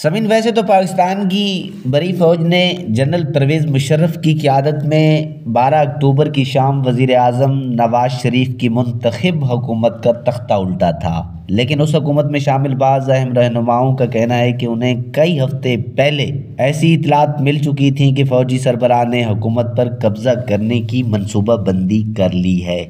समीन, वैसे तो पाकिस्तान की बड़ी फ़ौज ने जनरल परवेज़ मुशर्रफ की क़यादत में 12 अक्टूबर की शाम वज़ीर आज़म नवाज़ शरीफ की मुंतखब हुकूमत का तख्ता उल्टा था। लेकिन उस हुकूमत में शामिल बाज़ अहम रहनुमाओं का कहना है कि उन्हें कई हफ्ते पहले ऐसी इतलात मिल चुकी थीं कि फ़ौजी सरबराह ने हुकूमत पर कब्ज़ा करने की मनसूबाबंदी कर ली है।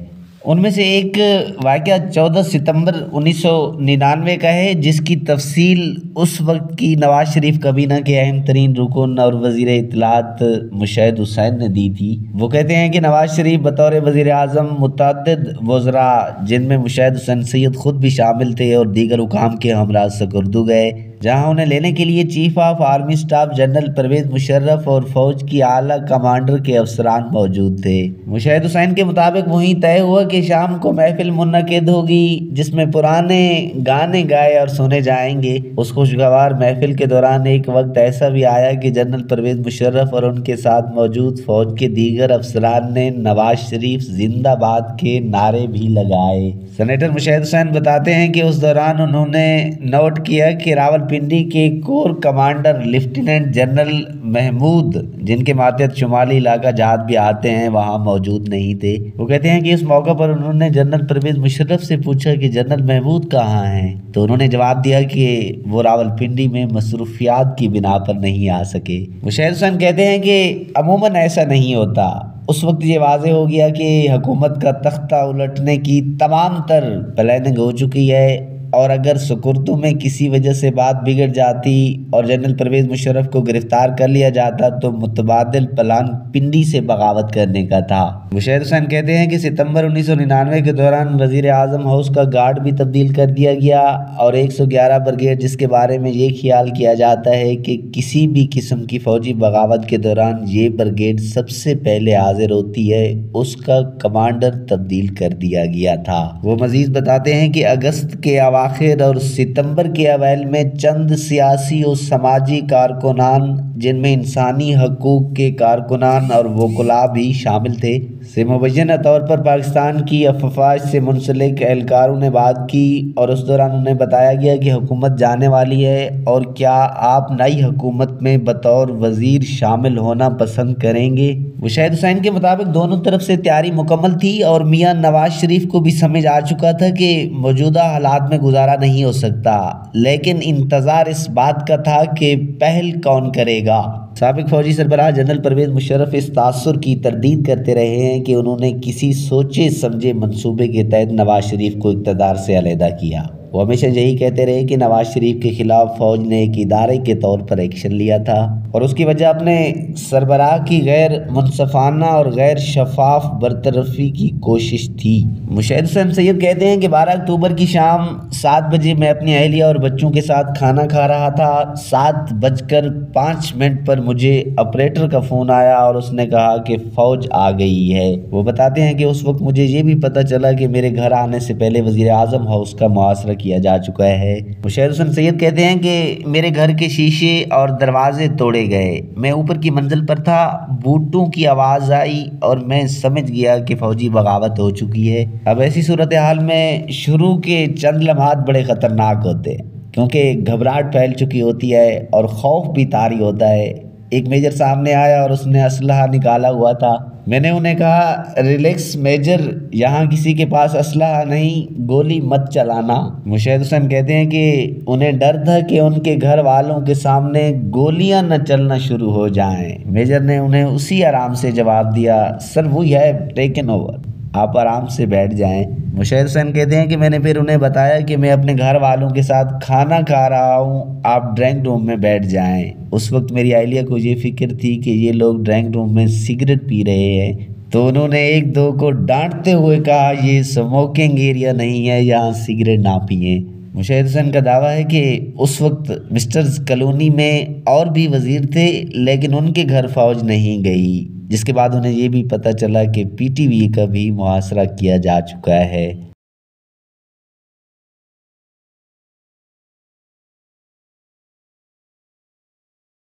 उनमें से एक वाक़या 14 सितंबर 1999 का है, जिसकी तफसील उस वक्त की नवाज़ शरीफ काबीना के अहम तरीन रुकन और वज़ीर इत्तलात मुशहिद हुसैन ने दी थी। वो कहते हैं कि नवाज़ शरीफ बतौर वज़ीर आज़म मुतअद्दिद वज़रा, जिनमें मुशहिद हुसैन सैयद ख़ुद भी शामिल थे, और दीगर हुकाम के हमरा सुपुर्द गए, जहाँ उन्हें लेने के लिए chief of army staff general Pervez Musharraf और फ़ौज की आला कमांडर के अफसरान मौजूद थे। मुशहिद हुसैन के मुताबिक वहीं तय हुआ कि शाम को महफिल मुनक़िद होगी, जिसमें पुराने गाने गाए और सुने जाएंगे। उस खुशगवार महफिल के दौरान एक वक्त ऐसा भी आया कि जनरल परवेज़ मुशर्रफ और उनके साथ मौजूद फ़ौज के दीगर अफसरान ने नवाज शरीफ जिंदाबाद के नारे भी लगाए। सेनेटर मुशहिद हुसैन बताते हैं कि उस दौरान उन्होंने नोट किया कि रावलपिंडी के corps commander lieutenant general Mahmud, जिनके मातहत शुमाली इलाका जहाद भी आते हैं, वहाँ मौजूद नहीं थे। वो कहते हैं कि इस मौका पर उन्होंने जनरल परवेज़ मुशर्रफ से पूछा कि जनरल महमूद कहाँ हैं, तो उन्होंने जवाब दिया कि वो रावलपिंडी में मसरूफियात की बिना पर नहीं आ सके। मुशहिद हुसैन कहते हैं कि अमूमन ऐसा नहीं होता। उस वक्त ये वाज़े हो गया कि हुकूमत का तख्ता उलटने की तमाम तर प्लानिंग हो चुकी है, और अगर सुकुर्दों में किसी वजह से बात बिगड़ जाती और जनरल परवेज़ मुशर्रफ को गिरफ्तार कर लिया जाता तो मुतबादिल प्लान पिंडी से बगावत करने का था। मुशहिद हुसैन कहते हैं कि सितंबर 1999 के दौरान वज़ीर आज़म हाउस का गार्ड भी तब्दील कर दिया गया, और 111 ब्रिगेड, जिसके बारे में ये ख्याल किया जाता है कि किसी भी किस्म की फ़ौजी बगावत के दौरान ये ब्रिगेड सबसे पहले हाजिर होती है, उसका कमांडर तब्दील कर दिया गया था। वो मज़ीद बताते हैं कि अगस्त के आखिर और सितंबर के अवैल में चंद सियासी और समाजी कारकुनान, जिनमें इंसानी हकूक़ के कारकुनान और वकला भी शामिल थे, से मुबैना तौर पर पाकिस्तान की अफवाज से मुंसलिक एहलकारों ने बात की, और उस दौरान उन्हें बताया गया कि हुकूमत जाने वाली है और क्या आप नई हुकूमत में बतौर वज़ीर शामिल होना पसंद करेंगे। मुशहिद हुसैन के मुताबिक दोनों तरफ से तैयारी मुकम्मल थी, और मियाँ नवाज शरीफ को भी समझ आ चुका था कि मौजूदा हालात में गुजारा नहीं हो सकता, लेकिन इंतज़ार इस बात का था कि पहल कौन करेगा। साबिक फौजी सरबराह जनरल परवेज़ मुशर्रफ इस तासुर की तरदीद करते रहे हैं कि उन्होंने किसी सोचे समझे मंसूबे के तहत नवाज शरीफ को इक़्तिदार से अलहदा किया। वो हमेशा यही कहते रहे कि नवाज शरीफ के खिलाफ फ़ौज ने एक इदारे के तौर पर एक्शन लिया था, और उसकी वजह अपने सरबराह की गैर मुनसफ़ाना और गैर शफाफ बरतरफ़ी की कोशिश थी। मुशहिद हुसैन सैयद कहते हैं कि 12 अक्टूबर की शाम 7 बजे मैं अपनी अहलिया और बच्चों के साथ खाना खा रहा था। 7:05 पर मुझे ऑपरेटर का फ़ोन आया और उसने कहा कि फ़ौज आ गई है। वो बताते हैं कि उस वक्त मुझे ये भी पता चला कि मेरे घर आने से पहले वज़ीर आज़म हाउस का मुहासरा किया जा चुका है। मुशहिद हुसैन सैयद कहते हैं कि मेरे घर के शीशे और दरवाजे तोड़े गए। मैं ऊपर की मंजिल पर था, बूटों की आवाज़ आई और मैं समझ गया कि फ़ौजी बगावत हो चुकी है। अब ऐसी सूरत हाल में शुरू के चंद लम्हात बड़े ख़तरनाक होते हैं, क्योंकि घबराहट फैल चुकी होती है और खौफ भी तारी होता है। एक मेजर सामने आया और उसने असलहा निकाला हुआ था। मैंने उन्हें कहा, रिलैक्स मेजर, यहाँ किसी के पास असलहा नहीं, गोली मत चलाना। मुशहिद हुसैन कहते हैं कि उन्हें डर था कि उनके घर वालों के सामने गोलियां न चलना शुरू हो जाएं। मेजर ने उन्हें उसी आराम से जवाब दिया, sir we have taken over, आप आराम से बैठ जाएं। मुशहिद हुसैन कहते हैं कि मैंने फिर उन्हें बताया कि मैं अपने घर वालों के साथ खाना खा रहा हूँ, आप ड्राइंग रूम में बैठ जाएं। उस वक्त मेरी अहलिया को ये फिक्र थी कि ये लोग ड्राइंग रूम में सिगरेट पी रहे हैं, तो उन्होंने एक दो को डांटते हुए कहा, ये स्मोकिंग एरिया नहीं है, यहाँ सिगरेट ना पिए। मुशहिद हुसैन का दावा है कि उस वक्त मिस्टर्स कॉलोनी में और भी वज़ीर थे, लेकिन उनके घर फ़ौज नहीं गई, जिसके बाद उन्हें ये भी पता चला कि PTV का भी मुहासरा किया जा चुका है।